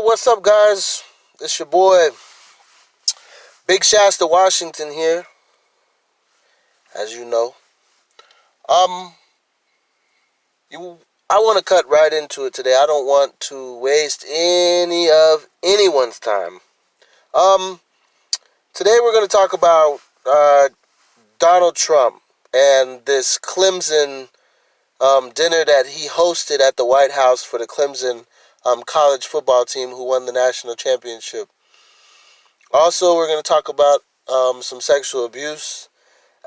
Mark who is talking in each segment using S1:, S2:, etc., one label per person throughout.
S1: what's up, guys? It's your boy, Big Shasta Washington here, as you know. Um, I want to cut right into it today. I don't want to waste any of anyone's time. Um, Today we're going to talk about Donald Trump and this Clemson dinner that he hosted at the White House for the Clemson college football team who won the national championship. Also, we're going to talk about some sexual abuse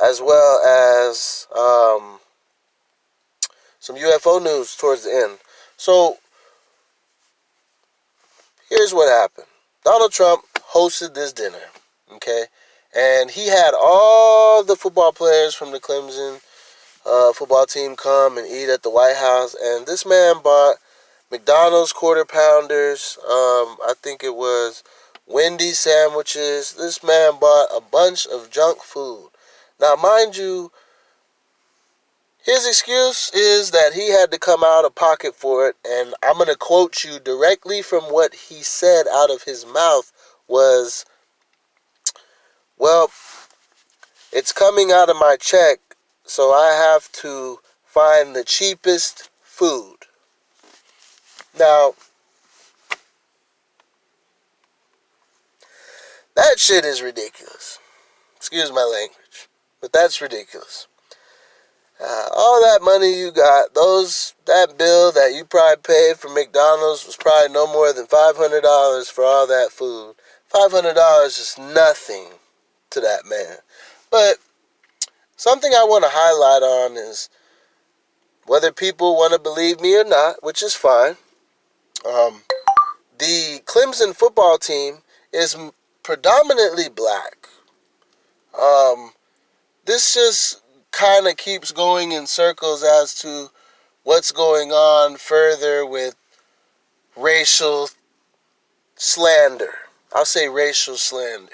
S1: as well as some UFO news towards the end. So, here's what happened. Donald Trump hosted this dinner, okay? And he had all the football players from the Clemson football team come and eat at the White House. And this man bought McDonald's quarter pounders. I think it was Wendy's sandwiches. This man bought a bunch of junk food. Now, mind you, his excuse is that he had to come out of pocket for it, and I'm going to quote you directly from what he said out of his mouth was, well, it's coming out of my check, so I have to find the cheapest food. Now, that shit is ridiculous. Excuse my language, but that's ridiculous. All that money you got, that bill that you probably paid for McDonald's was probably no more than $500 for all that food. $500 is nothing to that man. But something I want to highlight on is whether people want to believe me or not, which is fine. The Clemson football team is predominantly black. This just kind of keeps going in circles as to what's going on further with racial slander. I'll say racial slander.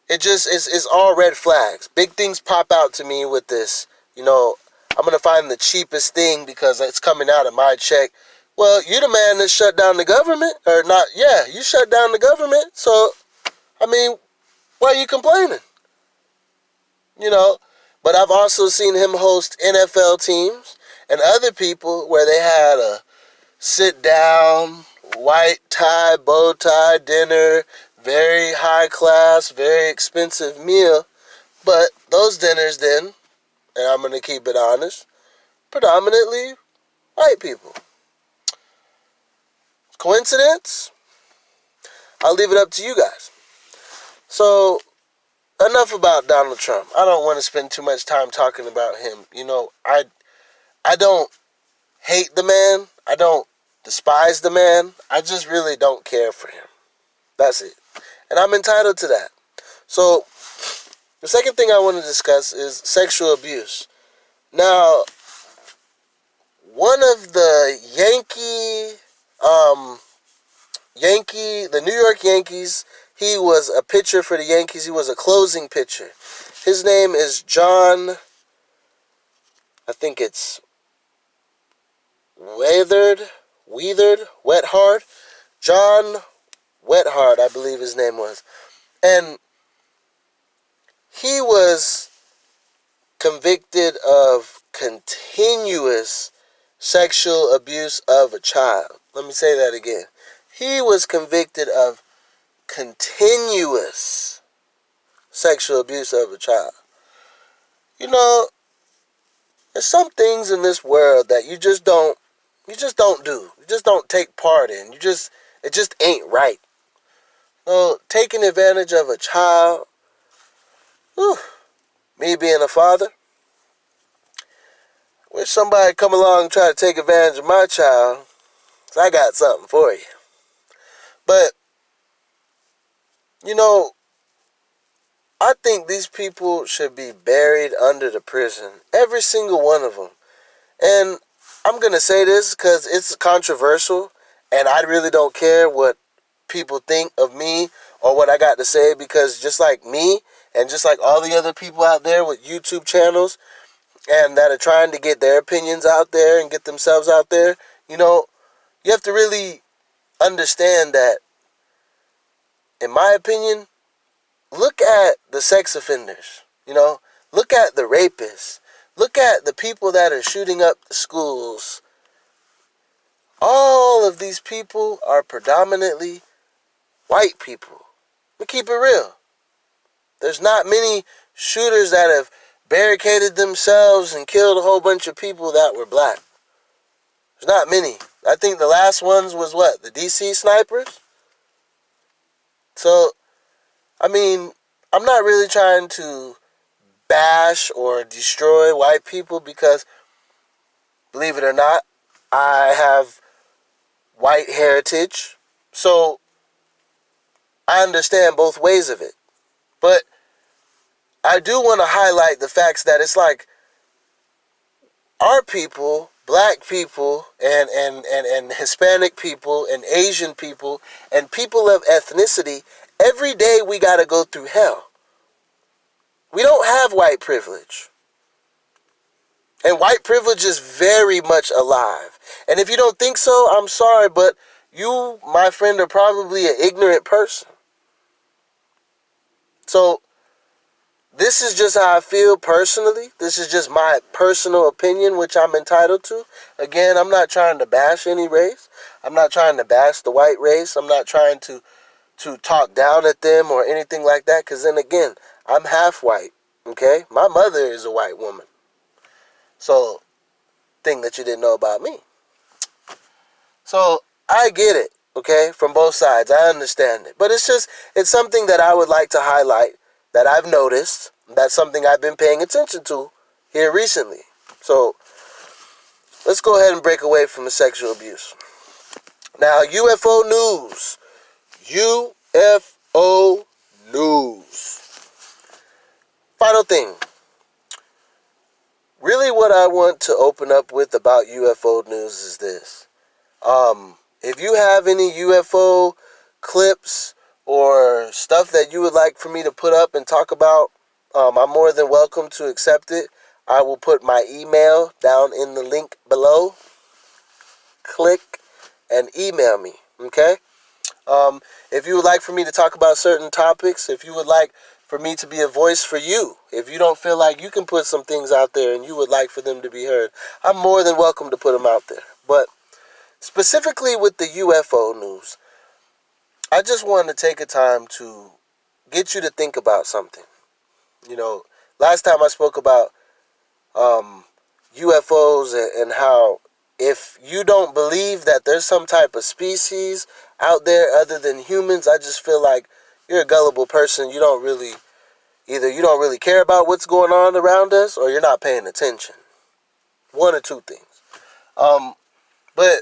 S1: It's all red flags. Big things pop out to me with this. I'm going to find the cheapest thing because it's coming out of my check. Well, you the man that shut down the government, or not? Yeah, you shut down the government. So, why are you complaining? But I've also seen him host NFL teams and other people where they had a sit-down, white tie, bow tie dinner, very high class, very expensive meal. But those dinners then, and I'm going to keep it honest, predominantly white people. Coincidence? I'll leave it up to you guys. So, enough about Donald Trump. I don't want to spend too much time talking about him. I don't hate the man. I don't despise the man. I just really don't care for him. That's it. And I'm entitled to that. So, the second thing I want to discuss is sexual abuse. Now, one of the the New York Yankees, he was a pitcher for the Yankees. He was a closing pitcher. His name is John, I think it's Wethard, John Wethard, I believe his name was. And he was convicted of continuous sexual abuse of a child. Let me say that again. He was convicted of continuous sexual abuse of a child. There's some things in this world that you just don't do. You just don't take part in. It just ain't right. So, taking advantage of a child, me being a father, wish somebody come along and try to take advantage of my child, so I got something for you. But, I think these people should be buried under the prison. Every single one of them. And I'm going to say this because it's controversial, and I really don't care what people think of me or what I got to say, because just like me and just like all the other people out there with YouTube channels and that are trying to get their opinions out there and get themselves out there, you have to really understand that, in my opinion, look at the sex offenders, look at the rapists, look at the people that are shooting up the schools. All of these people are predominantly white people. We keep it real. There's not many shooters that have barricaded themselves and killed a whole bunch of people that were black. There's not many. I think the last ones was what? The DC snipers? So, I'm not really trying to bash or destroy white people because, believe it or not, I have white heritage. So, I understand both ways of it. But I do want to highlight the facts that it's like our people, black people, and Hispanic people, and Asian people, and people of ethnicity, every day we got to go through hell. We don't have white privilege. And white privilege is very much alive. And if you don't think so, I'm sorry, but you, my friend, are probably an ignorant person. So, this is just how I feel personally. This is just my personal opinion, which I'm entitled to. Again, I'm not trying to bash any race. I'm not trying to bash the white race. I'm not trying to talk down at them or anything like that. Because then again, I'm half white. Okay? My mother is a white woman. So, thing that you didn't know about me. So, I get it. Okay? From both sides. I understand it. But it's something that I would like to highlight, that I've noticed. That's something I've been paying attention to here recently. So, let's go ahead and break away from the sexual abuse. Now, UFO news. UFO news. Final thing. Really what I want to open up with about UFO news is this. If you have any UFO clips or stuff that you would like for me to put up and talk about, I'm more than welcome to accept it. I will put my email down in the link below. Click and email me, okay? If you would like for me to talk about certain topics, if you would like for me to be a voice for you, if you don't feel like you can put some things out there and you would like for them to be heard, I'm more than welcome to put them out there. But specifically with the UFO news, I just want to take a time to get you to think about something. Last time I spoke about UFOs and how if you don't believe that there's some type of species out there other than humans, I just feel like you're a gullible person. You don't really care about what's going on around us, or you're not paying attention. One or two things. But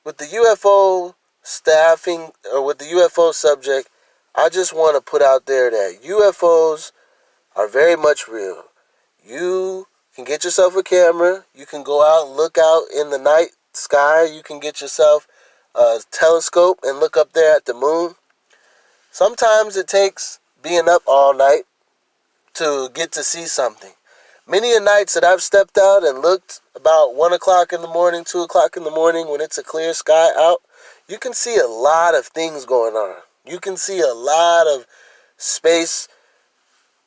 S1: with the UFO staffing, or with the UFO subject, I just want to put out there that UFOs are very much real. You can get yourself a camera. You can go out and look out in the night sky. You can get yourself a telescope and look up there at the moon. Sometimes it takes being up all night to get to see something. Many a nights that I've stepped out and looked about 1 o'clock in the morning, 2 o'clock in the morning, when it's a clear sky out, you can see a lot of things going on. You can see a lot of space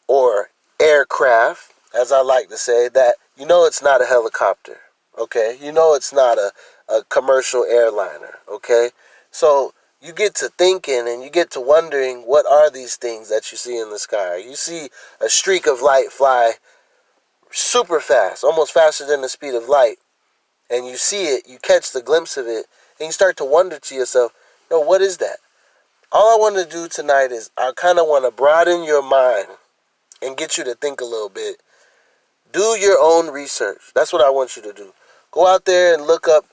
S1: or aircraft, as I like to say, that it's not a helicopter, okay? It's not a commercial airliner, okay? So you get to thinking and you get to wondering, what are these things that you see in the sky? You see a streak of light fly super fast, almost faster than the speed of light, and you see it, you catch the glimpse of it, and you start to wonder to yourself, what is that? All I want to do tonight is I kind of want to broaden your mind and get you to think a little bit. Do your own research. That's what I want you to do. Go out there and look up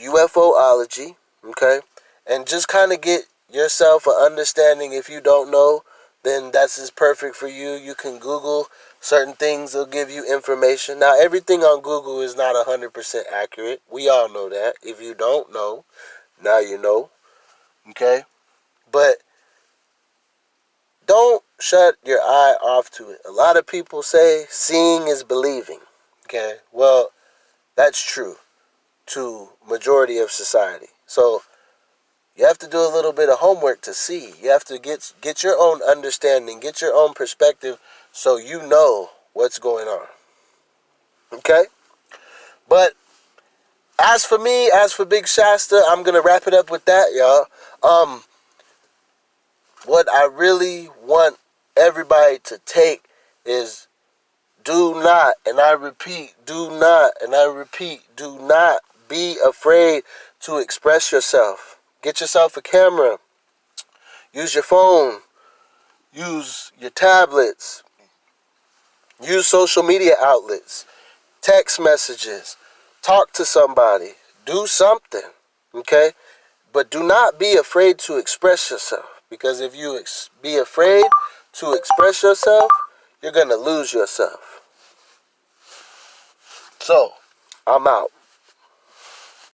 S1: UFOlogy, okay? And just kind of get yourself an understanding. If you don't know, then that's just perfect for you. You can Google certain things. They'll give you information. Now, everything on Google is not 100% accurate. We all know that. If you don't know, now you know, okay? But don't shut your eye off to it. A lot of people say seeing is believing. Okay, well, that's true to majority of society. So you have to do a little bit of homework to see. You have to get your own understanding, get your own perspective, so you know what's going on. Okay? But as for me, as for Big Shasta, I'm going to wrap it up with that, y'all. What I really want everybody to take is do not, and I repeat, do not, and I repeat, do not be afraid to express yourself. Get yourself a camera. Use your phone. Use your tablets. Use social media outlets. Text messages. Talk to somebody. Do something. Okay? But do not be afraid to express yourself. Because if you be afraid to express yourself, you're going to lose yourself. So, I'm out.